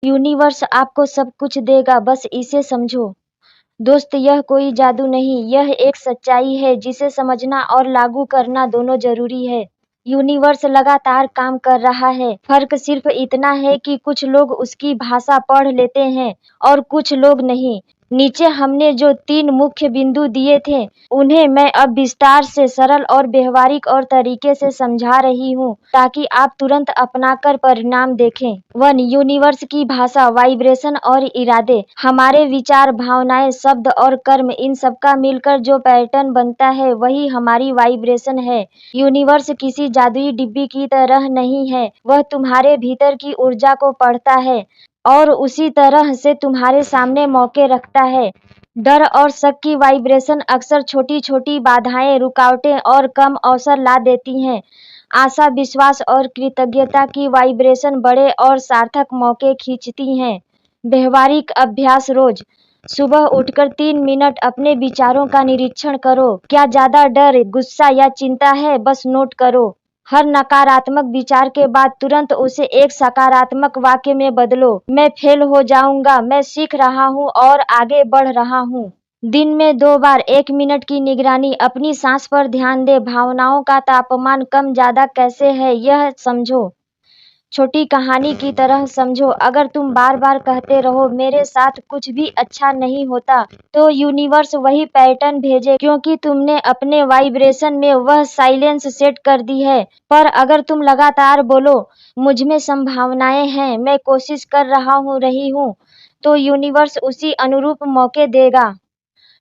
Universe आपको सब कुछ देगा, बस इसे समझो। दोस्त, यह कोई जादू नहीं, यह एक सच्चाई है जिसे समझना और लागू करना दोनों जरूरी है। यूनिवर्स लगातार काम कर रहा है, फर्क सिर्फ इतना है कि कुछ लोग उसकी भाषा पढ़ लेते हैं और कुछ लोग नहीं। नीचे हमने जो 3 मुख्य बिंदु दिए थे, उन्हें मैं अब विस्तार से सरल और व्यवहारिक और तरीके से समझा रही हूँ ताकि आप तुरंत अपनाकर परिणाम देखें। 1. यूनिवर्स की भाषा, वाइब्रेशन और इरादे। हमारे विचार, भावनाएं, शब्द और कर्म, इन सबका मिलकर जो पैटर्न बनता है वही हमारी वाइब्रेशन है। यूनिवर्स किसी जादुई डिब्बी की तरह नहीं है, वह तुम्हारे भीतर की ऊर्जा को पढ़ता है और उसी तरह से तुम्हारे सामने मौके रखता है। डर और शक की वाइब्रेशन अक्सर छोटी-छोटी बाधाएं, रुकावटें और कम अवसर ला देती हैं। आशा, विश्वास और कृतज्ञता की वाइब्रेशन बड़े और सार्थक मौके खींचती हैं। व्यवहारिक अभ्यास रोज सुबह उठकर 3 मिनट अपने विचारों का निरीक्षण करो। क्या ज्यादा डर, गुस्सा या चिंता है? बस नोट करो। हर नकारात्मक विचार के बाद तुरंत उसे एक सकारात्मक वाक्य में बदलो। मैं फेल हो जाऊंगा, मैं सीख रहा हूँ और आगे बढ़ रहा हूँ। दिन में 2 बार 1 मिनट की निगरानी। अपनी सांस पर ध्यान दे, भावनाओं का तापमान कम ज्यादा कैसे है यह समझो। छोटी कहानी की तरह समझो। अगर तुम बार बार कहते रहो मेरे साथ कुछ भी अच्छा नहीं होता, तो यूनिवर्स वही पैटर्न भेजे क्योंकि तुमने अपने वाइब्रेशन में वह साइलेंस सेट कर दी है। पर अगर तुम लगातार बोलो मुझ में संभावनाएं हैं, मैं कोशिश कर रहा हूँ, रही हूँ, तो यूनिवर्स उसी अनुरूप मौके देगा।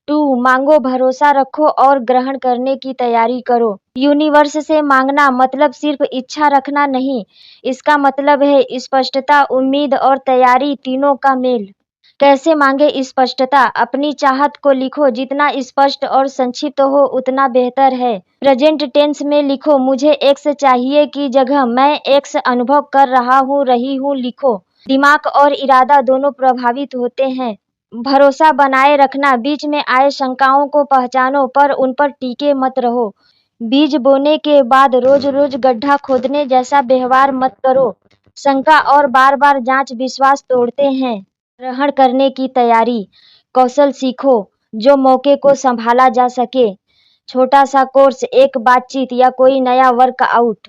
2. मांगो, भरोसा रखो और ग्रहण करने की तैयारी करो। यूनिवर्स से मांगना मतलब सिर्फ इच्छा रखना नहीं, इसका मतलब है स्पष्टता, उम्मीद और तैयारी, तीनों का मेल। कैसे मांगे स्पष्टता? अपनी चाहत को लिखो, जितना स्पष्ट और संक्षिप्त हो उतना बेहतर है। प्रेजेंट टेंस में लिखो, मुझे एक्स चाहिए की जगह मैं एक्स अनुभव कर रहा हूँ, रही हूँ लिखो। दिमाग और इरादा दोनों प्रभावित होते हैं। भरोसा बनाए रखना, बीच में आए शंकाओं को पहचानो पर उन पर टिके मत रहो। बीज बोने के बाद रोज रोज गड्ढा खोदने जैसा व्यवहार मत करो। शंका और बार बार जांच विश्वास तोड़ते हैं। ग्रहण करने की तैयारी, कौशल सीखो जो मौके को संभाला जा सके। छोटा सा कोर्स, एक बातचीत या कोई नया वर्कआउट।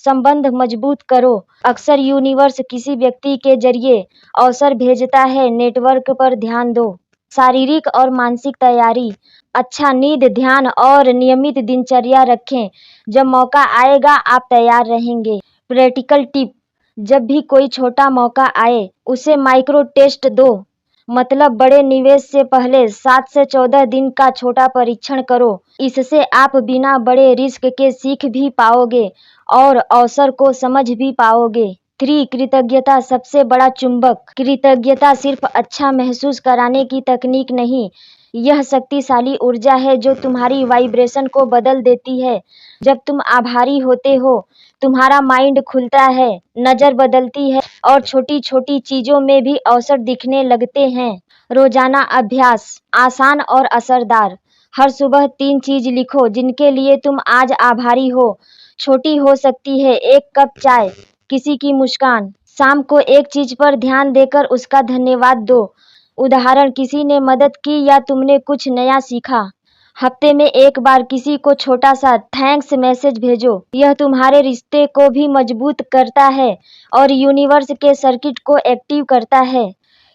संबंध मजबूत करो। अक्सर यूनिवर्स किसी व्यक्ति के जरिए अवसर भेजता है, नेटवर्क पर ध्यान दो। शारीरिक और मानसिक तैयारी, अच्छा नींद, ध्यान और नियमित दिनचर्या रखें। जब मौका आएगा आप तैयार रहेंगे। प्रैक्टिकल टिप, जब भी कोई छोटा मौका आए उसे माइक्रो टेस्ट दो। मतलब बड़े निवेश से पहले 7 से 14 दिन का छोटा परीक्षण करो। इससे आप बिना बड़े रिस्क के सीख भी पाओगे और अवसर को समझ भी पाओगे। 3. कृतज्ञता सबसे बड़ा चुंबक। कृतज्ञता सिर्फ अच्छा महसूस कराने की तकनीक नहीं, यह शक्तिशाली ऊर्जा है जो तुम्हारी वाइब्रेशन को बदल देती है। जब तुम आभारी होते हो, तुम्हारा माइंड खुलता है, नजर बदलती है और छोटी छोटी चीजों में भी अवसर दिखने लगते हैं। रोजाना अभ्यास, आसान और असरदार। हर सुबह 3 चीज लिखो जिनके लिए तुम आज आभारी हो। छोटी हो सकती है, 1 कप चाय, किसी की मुस्कान। शाम को एक चीज पर ध्यान देकर उसका धन्यवाद दो। उदाहरण, किसी ने मदद की या तुमने कुछ नया सीखा। हफ्ते में 1 बार किसी को छोटा सा थैंक्स मैसेज भेजो। यह तुम्हारे रिश्ते को भी मजबूत करता है और यूनिवर्स के सर्किट को एक्टिव करता है।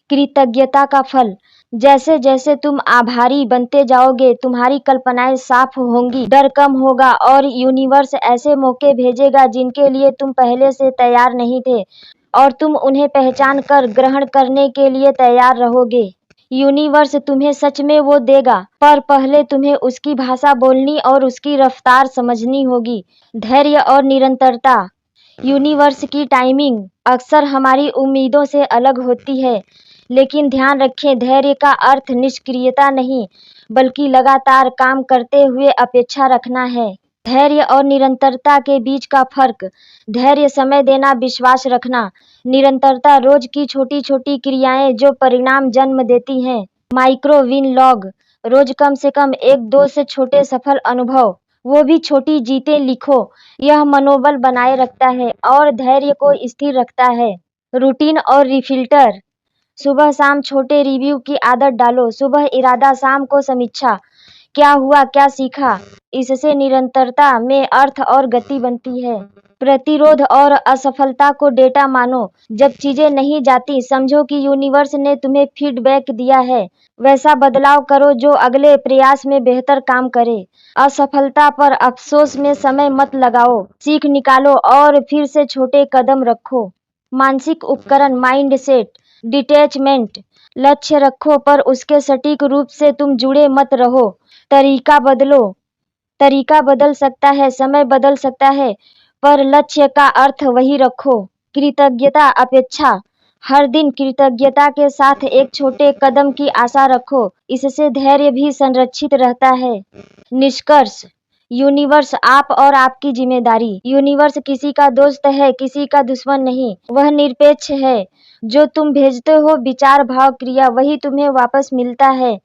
कृतज्ञता का फल, जैसे जैसे तुम आभारी बनते जाओगे तुम्हारी कल्पनाएं साफ होंगी, डर कम होगा और यूनिवर्स ऐसे मौके भेजेगा जिनके लिए तुम पहले से तैयार नहीं थे और तुम उन्हें पहचान कर ग्रहण करने के लिए तैयार रहोगे। यूनिवर्स तुम्हें सच में वो देगा, पर पहले तुम्हें उसकी भाषा बोलनी और उसकी रफ्तार समझनी होगी। धैर्य और निरंतरता, यूनिवर्स की टाइमिंग अक्सर हमारी उम्मीदों से अलग होती है, लेकिन ध्यान रखें धैर्य का अर्थ निष्क्रियता नहीं, बल्कि लगातार काम करते हुए अपेक्षा रखना है। धैर्य और निरंतरता के बीच का फर्क, धैर्य समय देना, विश्वास रखना। निरंतरता रोज की छोटी छोटी क्रियाएं जो परिणाम जन्म देती हैं। माइक्रो विन लॉग, रोज कम से कम 1-2 से छोटे सफल अनुभव, वो भी छोटी जीतें लिखो। यह मनोबल बनाए रखता है और धैर्य को स्थिर रखता है। रूटीन और रिफिल्टर। सुबह शाम छोटे रिव्यू की आदत डालो। सुबह इरादा, शाम को समीक्षा। क्या हुआ, क्या सीखा? इससे निरंतरता में अर्थ और गति बनती है। प्रतिरोध और असफलता को डेटा मानो। जब चीजें नहीं जाती, समझो कि यूनिवर्स ने तुम्हें फीडबैक दिया है। वैसा बदलाव करो जो अगले प्रयास में बेहतर काम करे। असफलता पर अफसोस में समय मत लगाओ। सीख निकालो और फिर से छोटे कदम रखो। मानसिक उपकरण, माइंड सेट, डिटैचमेंट। लक्ष्य रखो पर उसके सटीक रूप से तुम जुड़े मत रहो। तरीका बदलो। तरीका बदल सकता है, समय बदल सकता है, पर लक्ष्य का अर्थ वही रखो। कृतज्ञता, अपेक्षा। हर दिन कृतज्ञता के साथ एक छोटे कदम की आशा रखो। इससे धैर्य भी संरक्षित रहता है। निष्कर्ष। यूनिवर्स आप और आपकी जिम्मेदारी। यूनिवर्स किसी का दोस्त है, किसी का दुश्मन नहीं। वह निरपेक्ष है। जो तुम भेजते हो विचार, भाव, क्रिया, वही तुम्हें वापस मिलता है।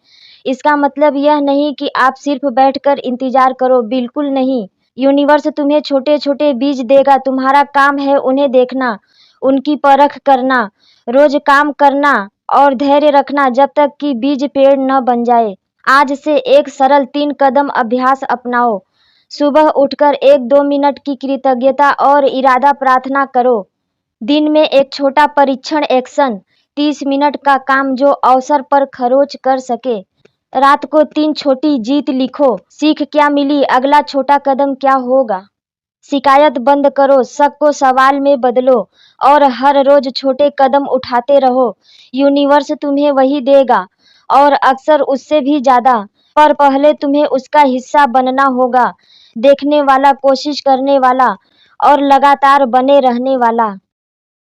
इसका मतलब यह नहीं कि आप सिर्फ बैठकर इंतजार करो, बिल्कुल नहीं। यूनिवर्स तुम्हें छोटे छोटे बीज देगा, तुम्हारा काम है उन्हें देखना, उनकी परख करना, रोज काम करना और धैर्य रखना जब तक कि बीज पेड़ न बन जाए। आज से एक सरल 3 कदम अभ्यास अपनाओ। सुबह उठकर 1-2 मिनट की कृतज्ञता और इरादा प्रार्थना करो। दिन में एक छोटा परीक्षण एक्शन, 30 मिनट का काम जो अवसर पर खरोच कर सके। रात को 3 छोटी जीत लिखो। सीख क्या मिली, अगला छोटा कदम क्या होगा। शिकायत बंद करो, शक को सवाल में बदलो और हर रोज छोटे कदम उठाते रहो। यूनिवर्स तुम्हें वही देगा और अक्सर उससे भी ज्यादा, पर पहले तुम्हें उसका हिस्सा बनना होगा। देखने वाला, कोशिश करने वाला और लगातार बने रहने वाला।